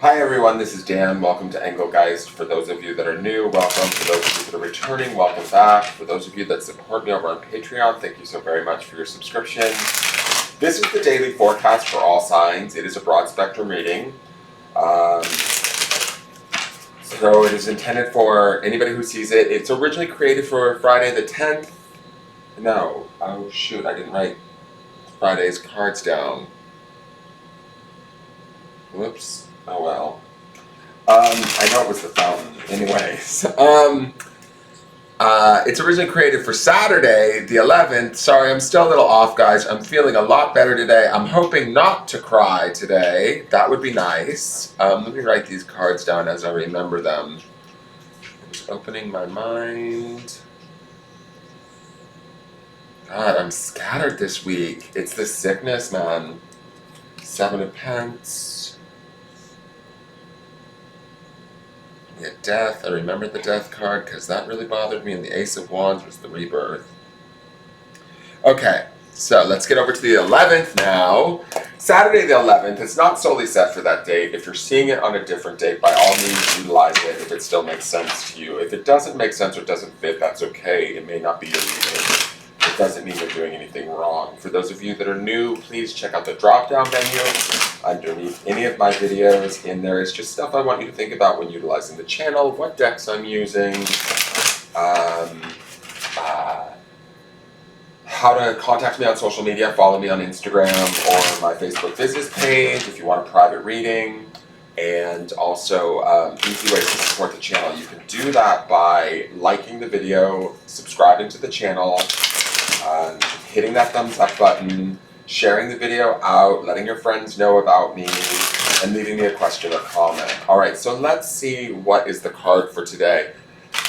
Hi everyone, this is Dan. Welcome to Engelgeist. For those of you that are new, welcome. For those of you that are returning, welcome back. For those of you that support me over on Patreon, thank you so very much for your subscription. This is the daily forecast for all signs. It is a broad spectrum reading. So it is intended for anybody who sees it. It's originally created for Friday the 10th. No. Oh shoot, I didn't write Friday's cards down. Whoops. Oh well. I know it was the fountain. Anyways. It's originally created for Saturday, the 11th. Sorry, I'm still a little off, guys. I'm feeling a lot better today. I'm hoping not to cry today. That would be nice. Let me write these cards down as I remember them. I'm just opening my mind. God, I'm scattered this week. It's this sickness, man. 7 of Pence. We had death. I remembered the death card because that really bothered me, and the Ace of Wands was the rebirth. Okay, so let's get over to the 11th now. Saturday the 11th, it's not solely set for that date. If you're seeing it on a different date, by all means utilize it if it still makes sense to you. If it doesn't make sense or doesn't fit, that's okay. It may not be your reading. It doesn't mean you're doing anything wrong. For those of you that are new, please check out the drop-down menu underneath any of my videos. In there is just stuff I want you to think about when utilizing the channel, what decks I'm using, how to contact me on social media, follow me on Instagram or my Facebook business page if you want a private reading, and also easy ways to support the channel. You can do that by liking the video, subscribing to the channel, hitting that thumbs up button, sharing the video out, letting your friends know about me, and leaving me a question or comment. Alright, so let's see what is the card for today.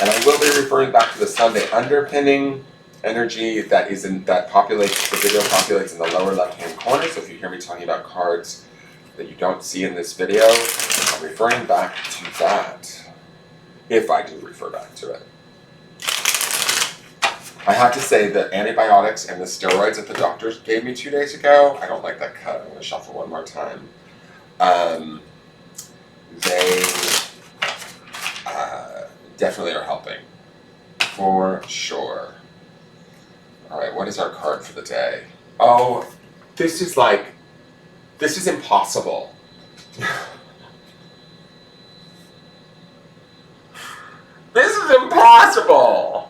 And I will be referring back to the Sunday underpinning energy that populates, the video populates in the lower left-hand corner. So if you hear me talking about cards that you don't see in this video, I'm referring back to that, if I do refer back to it. I have to say that antibiotics and the steroids that the doctors gave me 2 days ago, I don't like that cut. I'm going to shuffle one more time. They definitely are helping. For sure. Alright, what is our card for the day? Oh, this is impossible. This is impossible!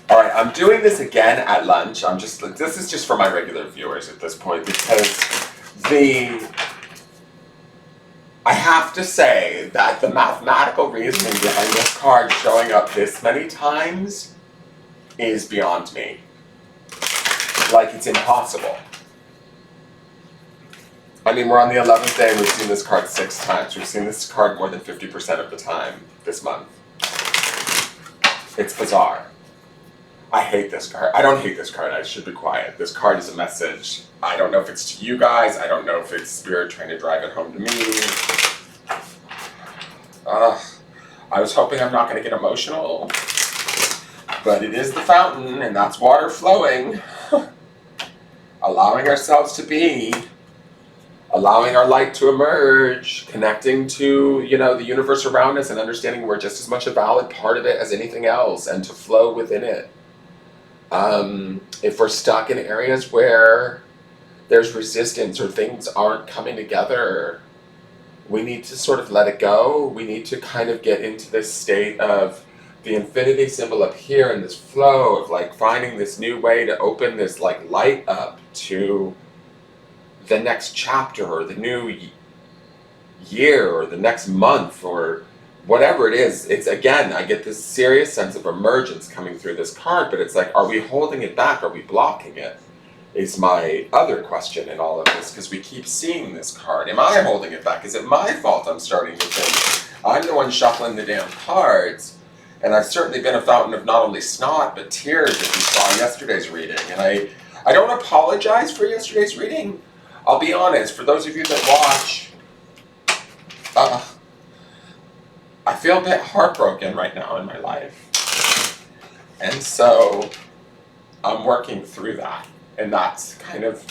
Alright, I'm doing this again at lunch. This is just for my regular viewers at this point, because I have to say that the mathematical reasoning behind this card showing up this many times is beyond me. Like, it's impossible. I mean, we're on the 11th day and we've seen this card 6 times. We've seen this card more than 50% of the time this month. It's bizarre. I hate this card. I don't hate this card. I should be quiet. This card is a message. I don't know if it's to you guys. I don't know if it's Spirit trying to drive it home to me. I was hoping I'm not going to get emotional. But it is the fountain, and that's water flowing. Allowing ourselves to be. Allowing our light to emerge. Connecting to, the universe around us and understanding we're just as much a valid part of it as anything else, and to flow within it. If we're stuck in areas where there's resistance or things aren't coming together, we need to sort of let it go. We need to kind of get into this state of the infinity symbol up here and this flow of finding this new way to open this light up to the next chapter or the new year or the next month or whatever it is. It's, again, I get this serious sense of emergence coming through this card, but it's are we holding it back? Are we blocking it? Is my other question in all of this, because we keep seeing this card. Am I holding it back? Is it my fault I'm starting to think I'm the one shuffling the damn cards? And I've certainly been a fountain of not only snot, but tears, if you saw yesterday's reading. And I don't apologize for yesterday's reading. I'll be honest, for those of you that watch, I feel a bit heartbroken right now in my life. And so I'm working through that. And that's kind of,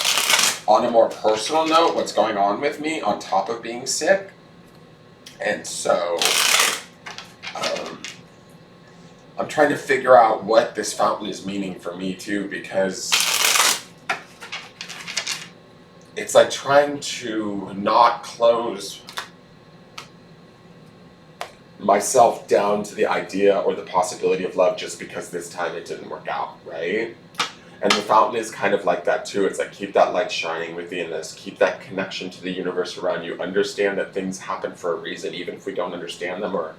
on a more personal note, what's going on with me on top of being sick. And so I'm trying to figure out what this fountain is meaning for me too, because it's like trying to not close myself down to the idea or the possibility of love just because this time it didn't work out, right? And the fountain is kind of like that too. It's like, keep that light shining within us, keep that connection to the universe around you, understand that things happen for a reason, even if we don't understand them, or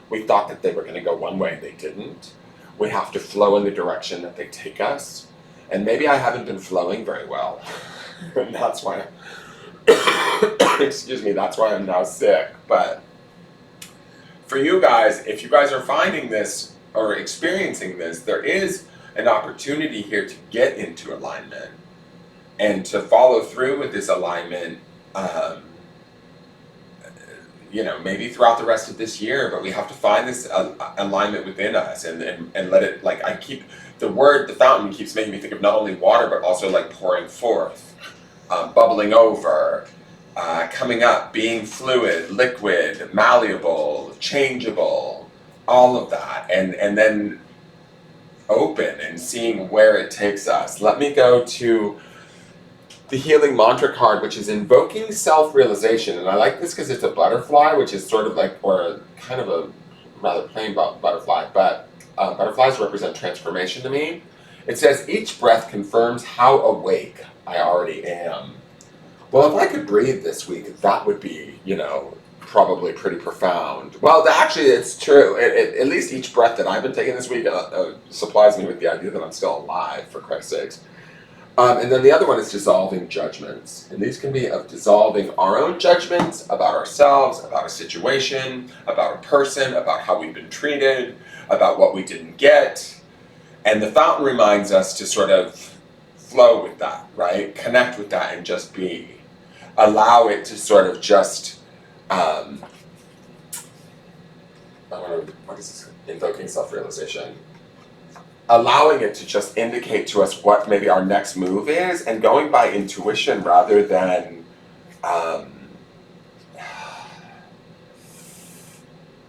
we thought that they were going to go one way and they didn't. We have to flow in the direction that they take us. And maybe I haven't been flowing very well. And that's why, excuse me, that's why I'm now sick. But for you guys, if you guys are finding this or experiencing this, there is an opportunity here to get into alignment and to follow through with this alignment, maybe throughout the rest of this year, but we have to find this alignment within us and let it, like, the fountain keeps making me think of not only water, but also like pouring forth, bubbling over, coming up, being fluid, liquid, malleable, changeable, all of that, and then open and seeing where it takes us. Let me go to the healing mantra card, which is invoking self-realization. And I like this because it's a butterfly, which is sort of like, or kind of a rather plain butterfly, but butterflies represent transformation to me. It says, each breath confirms how awake I already am. Well, if I could breathe this week, that would be, probably pretty profound. Well, actually, it's true. At least each breath that I've been taking this week supplies me with the idea that I'm still alive, for Christ's sakes. And then the other one is dissolving judgments. And these can be of dissolving our own judgments about ourselves, about a situation, about a person, about how we've been treated, about what we didn't get. And the fountain reminds us to sort of flow with that, right? Connect with that and just be. Allow it to sort of just, what is this? Invoking self-realization. Allowing it to just indicate to us what maybe our next move is, and going by intuition rather than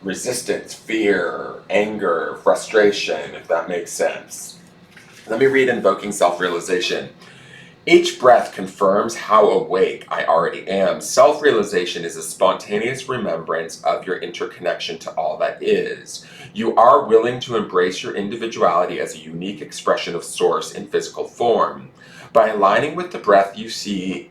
resistance, fear, anger, frustration, if that makes sense. Let me read invoking self-realization. Each breath confirms how awake I already am. Self-realization is a spontaneous remembrance of your interconnection to all that is. You are willing to embrace your individuality as a unique expression of source in physical form. By aligning with the breath, you see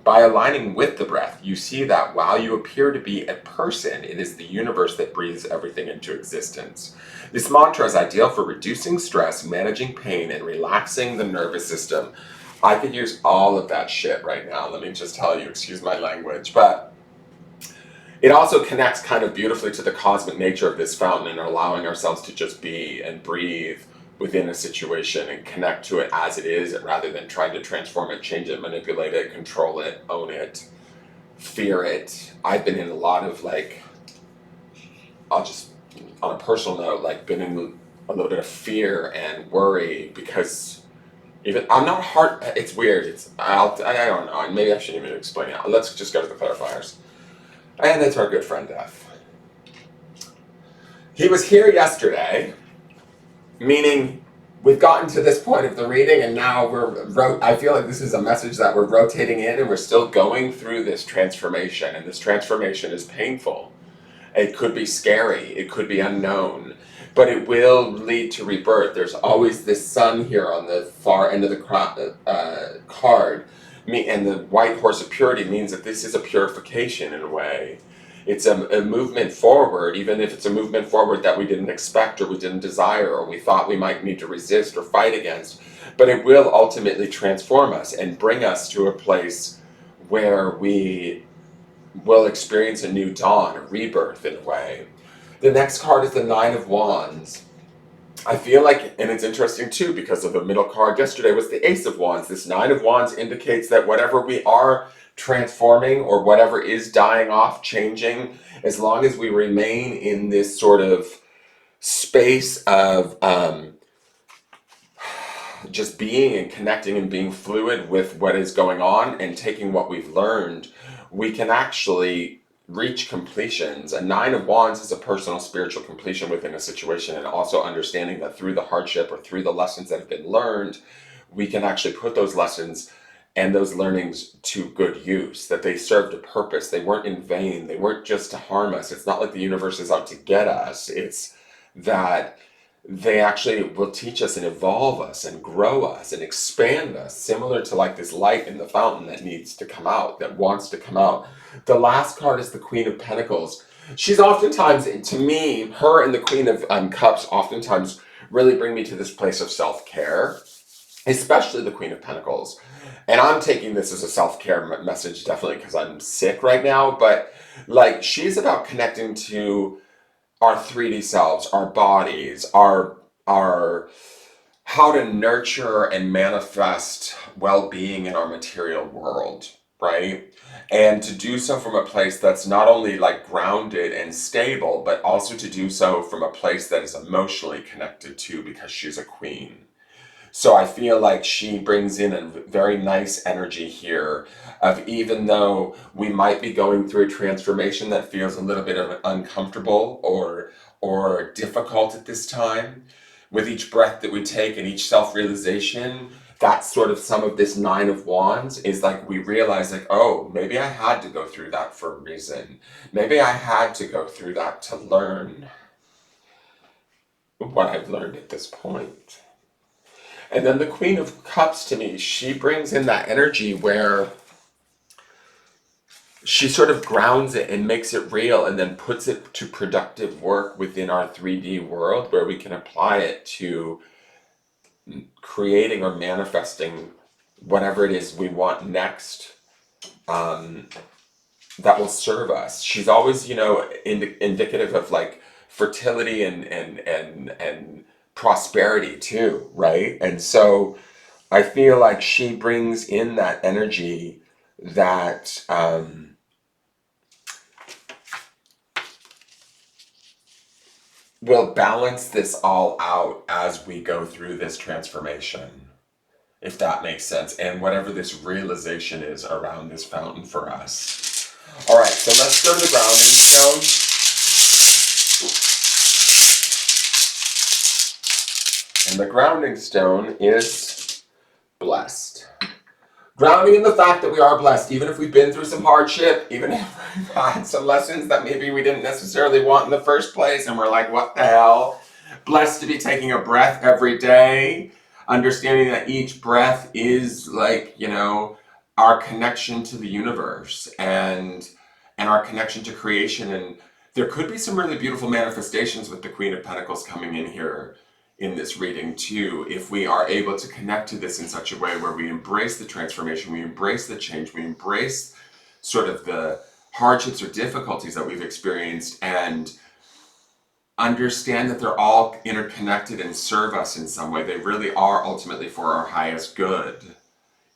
that while you appear to be a person, it is the universe that breathes everything into existence. This mantra is ideal for reducing stress, managing pain, and relaxing the nervous system. I could use all of that shit right now, let me just tell you, excuse my language, but it also connects kind of beautifully to the cosmic nature of this fountain and allowing ourselves to just be and breathe within a situation and connect to it as it is rather than trying to transform it, change it, manipulate it, control it, own it, fear it. I've been in a lot of I'll just, on a personal note, been in a little bit of fear and worry because I'm not hard. It's weird. I don't know. Maybe I shouldn't even explain it. Let's just go to the clarifiers. And it's our good friend F. He was here yesterday, meaning we've gotten to this point of the reading, and now I feel like this is a message that we're rotating in, and we're still going through this transformation, and this transformation is painful. It could be scary. It could be unknown. But it will lead to rebirth. There's always this sun here on the far end of the card. And the white horse of purity means that this is a purification in a way. It's a movement forward, even if it's a movement forward that we didn't expect or we didn't desire or we thought we might need to resist or fight against. But it will ultimately transform us and bring us to a place where we will experience a new dawn, a rebirth in a way. The next card is the Nine of Wands. I feel like, and it's interesting too, because of the middle card yesterday was the Ace of Wands. This Nine of Wands indicates that whatever we are transforming or whatever is dying off, changing, as long as we remain in this sort of space of just being and connecting and being fluid with what is going on and taking what we've learned, we can actually reach completions. A Nine of Wands is a personal spiritual completion within a situation, and also understanding that through the hardship or through the lessons that have been learned, we can actually put those lessons and those learnings to good use, that they served a purpose. They weren't in vain. They weren't just to harm us. It's not like the universe is out to get us. It's that they actually will teach us and evolve us and grow us and expand us, similar to like this light in the fountain that needs to come out, that wants to come out. The last card is the Queen of Pentacles. She's oftentimes, to me, her and the Queen of Cups oftentimes really bring me to this place of self-care, especially the Queen of Pentacles. And I'm taking this as a self-care message, definitely, because I'm sick right now. But like, she's about connecting to our 3D selves, our bodies, our how to nurture and manifest well-being in our material world, right? And to do so from a place that's not only like grounded and stable, but also to do so from a place that is emotionally connected to, because she's a queen. So I feel like she brings in a very nice energy here of, even though we might be going through a transformation that feels a little bit of uncomfortable or difficult at this time, with each breath that we take and each self-realization, that's sort of some of this Nine of Wands is like, we realize like, oh, maybe I had to go through that for a reason. Maybe I had to go through that to learn what I've learned at this point. And then the Queen of Cups, to me, she brings in that energy where she sort of grounds it and makes it real, and then puts it to productive work within our 3D world, where we can apply it to creating or manifesting whatever it is we want next, that will serve us. She's always, indicative of like fertility and prosperity too, right? And so I feel like she brings in that energy that will balance this all out as we go through this transformation, if that makes sense, and whatever this realization is around this fountain for us. All right, so let's go to the grounding stone. And the grounding stone is blessed. Grounding in the fact that we are blessed, even if we've been through some hardship, even if we've had some lessons that maybe we didn't necessarily want in the first place, and we're like, what the hell? Blessed to be taking a breath every day, understanding that each breath is like, our connection to the universe and our connection to creation. And there could be some really beautiful manifestations with the Queen of Pentacles coming in here in this reading too, if we are able to connect to this in such a way where we embrace the transformation, we embrace the change, we embrace sort of the hardships or difficulties that we've experienced, and understand that they're all interconnected and serve us in some way. They really are ultimately for our highest good,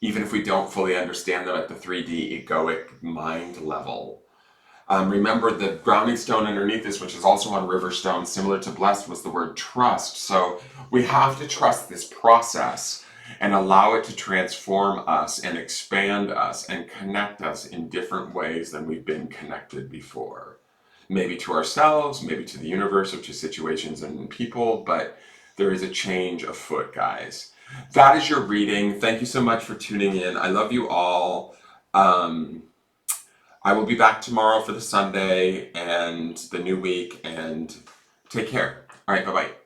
even if we don't fully understand them at the 3D egoic mind level. Remember, the grounding stone underneath this, which is also on Riverstone, similar to blessed, was the word trust. So we have to trust this process and allow it to transform us and expand us and connect us in different ways than we've been connected before. Maybe to ourselves, maybe to the universe, or to situations and people, but there is a change afoot, guys. That is your reading. Thank you so much for tuning in. I love you all. I will be back tomorrow for the Sunday and the new week, and take care. All right, bye-bye.